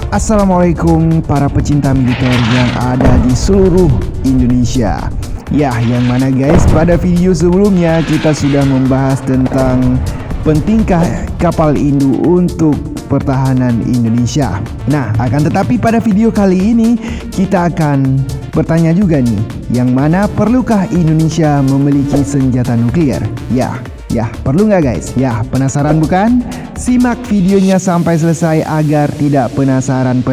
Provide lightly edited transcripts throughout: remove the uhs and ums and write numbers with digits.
Assalamualaikum para pecinta militer yang ada di seluruh Indonesia. Ya, yang mana guys, pada video sebelumnya kita sudah membahas tentang pentingkah kapal induk untuk pertahanan Indonesia. Nah, akan tetapi pada video kali ini kita akan bertanya juga nih, yang mana perlukah Indonesia memiliki senjata nuklir? Ya, perlu nggak guys? Ya, penasaran bukan? Simak videonya sampai selesai agar tidak penasaran.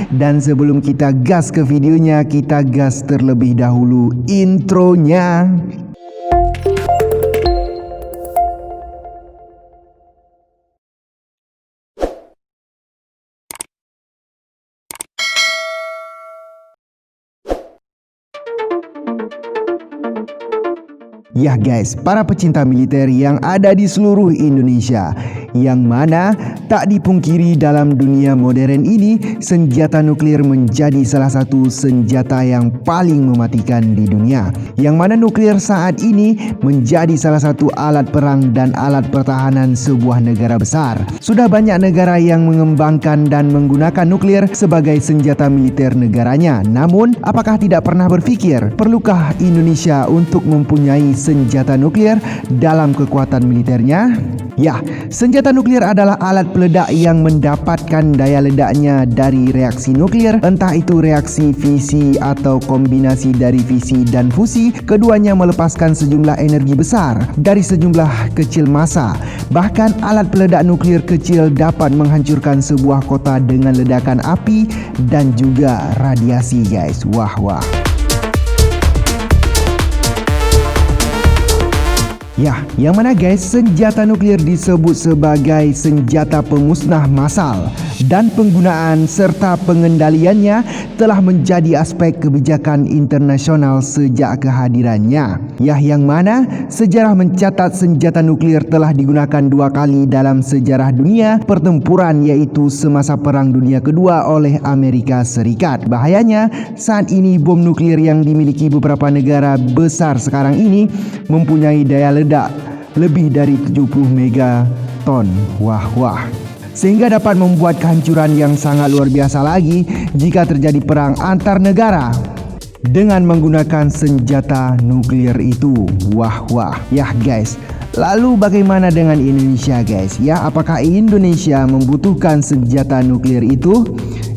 Dan sebelum kita gas ke videonya, kita gas terlebih dahulu intronya. Ya guys, para pecinta militer yang ada di seluruh Indonesia, yang mana tak dipungkiri dalam dunia modern ini, senjata nuklir menjadi salah satu senjata yang paling mematikan di dunia. Yang mana nuklir saat ini menjadi salah satu alat perang dan alat pertahanan sebuah negara besar. Sudah banyak negara yang mengembangkan dan menggunakan nuklir sebagai senjata militer negaranya. Namun, apakah tidak pernah berpikir, perlukah Indonesia untuk mempunyai senjata nuklir dalam kekuatan militernya? Ya, senjata nuklir adalah alat peledak yang mendapatkan daya ledaknya dari reaksi nuklir, entah itu reaksi fisi atau kombinasi dari fisi dan fusi. Keduanya melepaskan sejumlah energi besar dari sejumlah kecil massa. Bahkan alat peledak nuklir kecil dapat menghancurkan sebuah kota dengan ledakan api dan juga radiasi guys. Wah. Ya, yang mana guys, senjata nuklir disebut sebagai senjata pemusnah massal dan penggunaan serta pengendaliannya telah menjadi aspek kebijakan internasional sejak kehadirannya. Ya, yang mana sejarah mencatat senjata nuklir telah digunakan 2 kali dalam sejarah dunia pertempuran, yaitu semasa Perang Dunia Kedua oleh Amerika Serikat. Bahayanya, saat ini bom nuklir yang dimiliki beberapa negara besar sekarang ini mempunyai daya ledak lebih dari 70 megaton. Wah. Sehingga dapat membuat kehancuran yang sangat luar biasa lagi jika terjadi perang antar negara dengan menggunakan senjata nuklir itu. Wah. Ya guys, lalu bagaimana dengan Indonesia guys? Ya, apakah Indonesia membutuhkan senjata nuklir itu?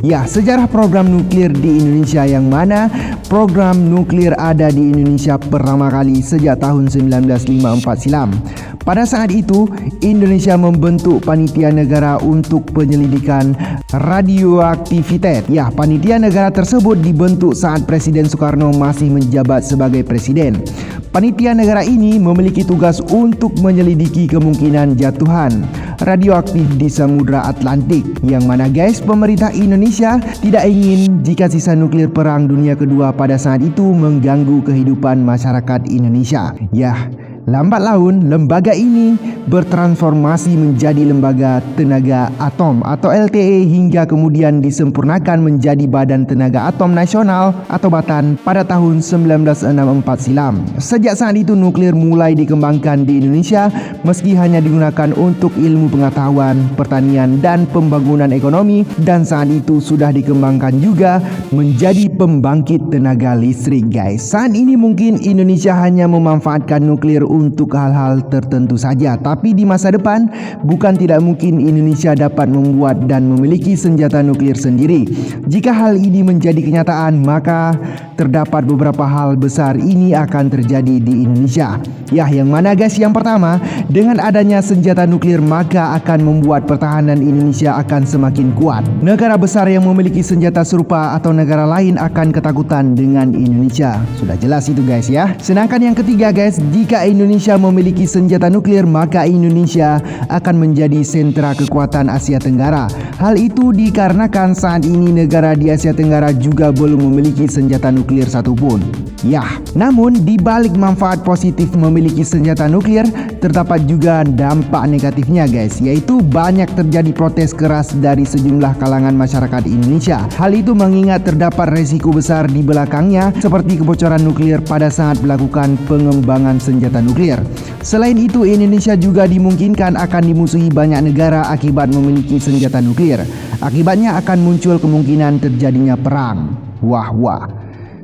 Ya, sejarah program nuklir di Indonesia, yang mana program nuklir ada di Indonesia pertama kali sejak tahun 1954 silam. Pada saat itu, Indonesia membentuk panitia negara untuk penyelidikan radioaktivitas. Ya, panitia negara tersebut dibentuk saat Presiden Soekarno masih menjabat sebagai presiden. Panitia negara ini memiliki tugas untuk menyelidiki kemungkinan jatuhan radioaktif di Samudra Atlantik, yang mana guys, pemerintah Indonesia tidak ingin jika sisa nuklir Perang Dunia Kedua pada saat itu mengganggu kehidupan masyarakat Indonesia. Ya, lambat laun lembaga ini bertransformasi menjadi Lembaga Tenaga Atom atau LTE hingga kemudian disempurnakan menjadi Badan Tenaga Atom Nasional atau BATAN pada tahun 1964 silam. Sejak saat itu nuklir mulai dikembangkan di Indonesia, meski hanya digunakan untuk ilmu pengetahuan, pertanian dan pembangunan ekonomi, dan saat itu sudah dikembangkan juga menjadi pembangkit tenaga listrik guys. Saat ini mungkin Indonesia hanya memanfaatkan nuklir untuk hal-hal tertentu saja, tapi di masa depan bukan tidak mungkin Indonesia dapat membuat dan memiliki senjata nuklir sendiri. Jika hal ini menjadi kenyataan, maka terdapat beberapa hal besar ini akan terjadi di Indonesia. Ya, yang mana guys, yang pertama, dengan adanya senjata nuklir maka akan membuat pertahanan Indonesia akan semakin kuat. Negara besar yang memiliki senjata serupa atau negara lain akan ketakutan dengan Indonesia. Sudah jelas itu guys ya. Sedangkan yang ketiga guys, jika Indonesia memiliki senjata nuklir, maka Indonesia akan menjadi sentra kekuatan Asia Tenggara. Hal itu dikarenakan saat ini negara di Asia Tenggara juga belum memiliki senjata nuklir satupun. Ya, namun di balik manfaat positif memiliki senjata nuklir, terdapat juga dampak negatifnya guys, yaitu banyak terjadi protes keras dari sejumlah kalangan masyarakat Indonesia. Hal itu mengingat terdapat resiko besar di belakangnya seperti kebocoran nuklir pada saat melakukan pengembangan senjata nuklir. Selain itu, Indonesia juga dimungkinkan akan dimusuhi banyak negara akibat memiliki senjata nuklir. Akibatnya akan muncul kemungkinan terjadinya perang. Wah.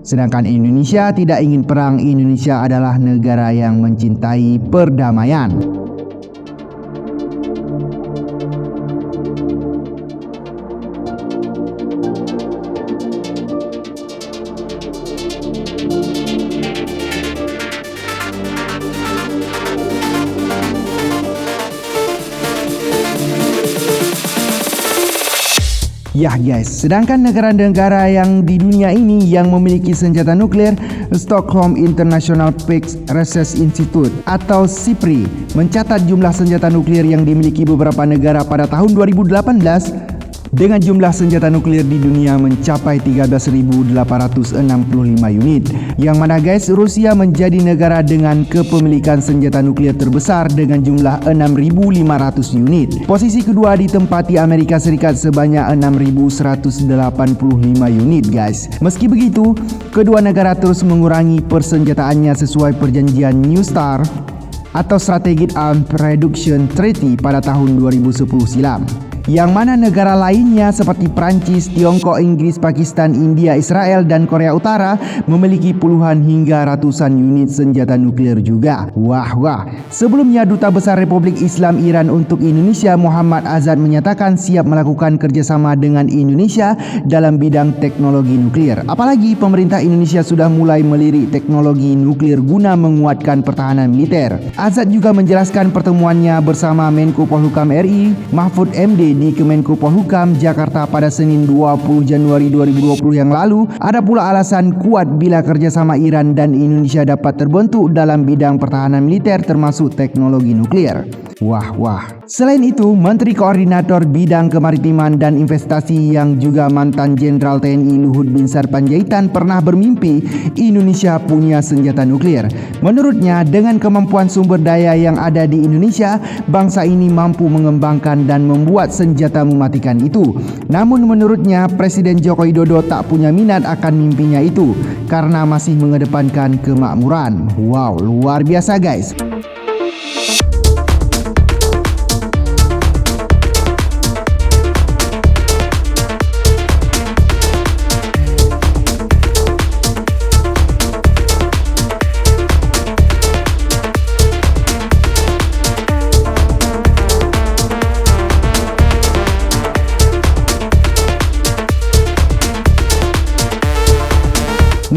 Sedangkan Indonesia tidak ingin perang. Indonesia adalah negara yang mencintai perdamaian. Ya guys, sedangkan negara-negara yang di dunia ini yang memiliki senjata nuklir, Stockholm International Peace Research Institute atau SIPRI mencatat jumlah senjata nuklir yang dimiliki beberapa negara pada tahun 2018 dengan jumlah senjata nuklir di dunia mencapai 13.865 unit. Yang mana guys, Rusia menjadi negara dengan kepemilikan senjata nuklir terbesar dengan jumlah 6.500 unit. Posisi kedua ditempati Amerika Serikat sebanyak 6.185 unit guys. Meski begitu, kedua negara terus mengurangi persenjataannya sesuai perjanjian New START atau Strategic Arms Reduction Treaty pada tahun 2010 silam. Yang mana negara lainnya seperti Prancis, Tiongkok, Inggris, Pakistan, India, Israel, dan Korea Utara memiliki puluhan hingga ratusan unit senjata nuklir juga. Wah. Sebelumnya, Duta Besar Republik Islam Iran untuk Indonesia Muhammad Azad menyatakan siap melakukan kerjasama dengan Indonesia dalam bidang teknologi nuklir. Apalagi pemerintah Indonesia sudah mulai melirik teknologi nuklir guna menguatkan pertahanan militer. Azad juga menjelaskan pertemuannya bersama Menko Polhukam RI Mahfud MD di Kemenko Polhukam Jakarta pada Senin 20 Januari 2020 yang lalu. Ada pula alasan kuat bila kerjasama Iran dan Indonesia dapat terbentuk dalam bidang pertahanan militer termasuk teknologi nuklir. Wah. Selain itu, Menteri Koordinator Bidang Kemaritiman dan Investasi yang juga mantan Jenderal TNI Luhut Binsar Panjaitan pernah bermimpi Indonesia punya senjata nuklir. Menurutnya, dengan kemampuan sumber daya yang ada di Indonesia, bangsa ini mampu mengembangkan dan membuat senjata mematikan itu. Namun menurutnya, Presiden Joko Widodo tak punya minat akan mimpinya itu karena masih mengedepankan kemakmuran. Wow, luar biasa guys.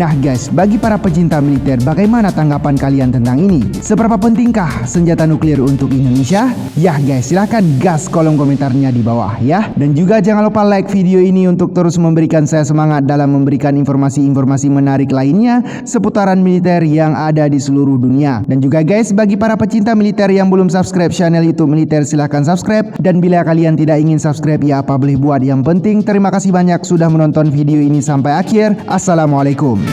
Nah guys, bagi para pecinta militer, bagaimana tanggapan kalian tentang ini? Seberapa pentingkah senjata nuklir untuk Indonesia? Ya guys, silahkan gas kolom komentarnya di bawah ya. Dan juga jangan lupa like video ini untuk terus memberikan saya semangat dalam memberikan informasi-informasi menarik lainnya seputaran militer yang ada di seluruh dunia. Dan juga guys, bagi para pecinta militer yang belum subscribe channel YouTube Militer, silahkan subscribe. Dan bila kalian tidak ingin subscribe, ya apa boleh buat. Yang penting, terima kasih banyak sudah menonton video ini sampai akhir. Assalamualaikum.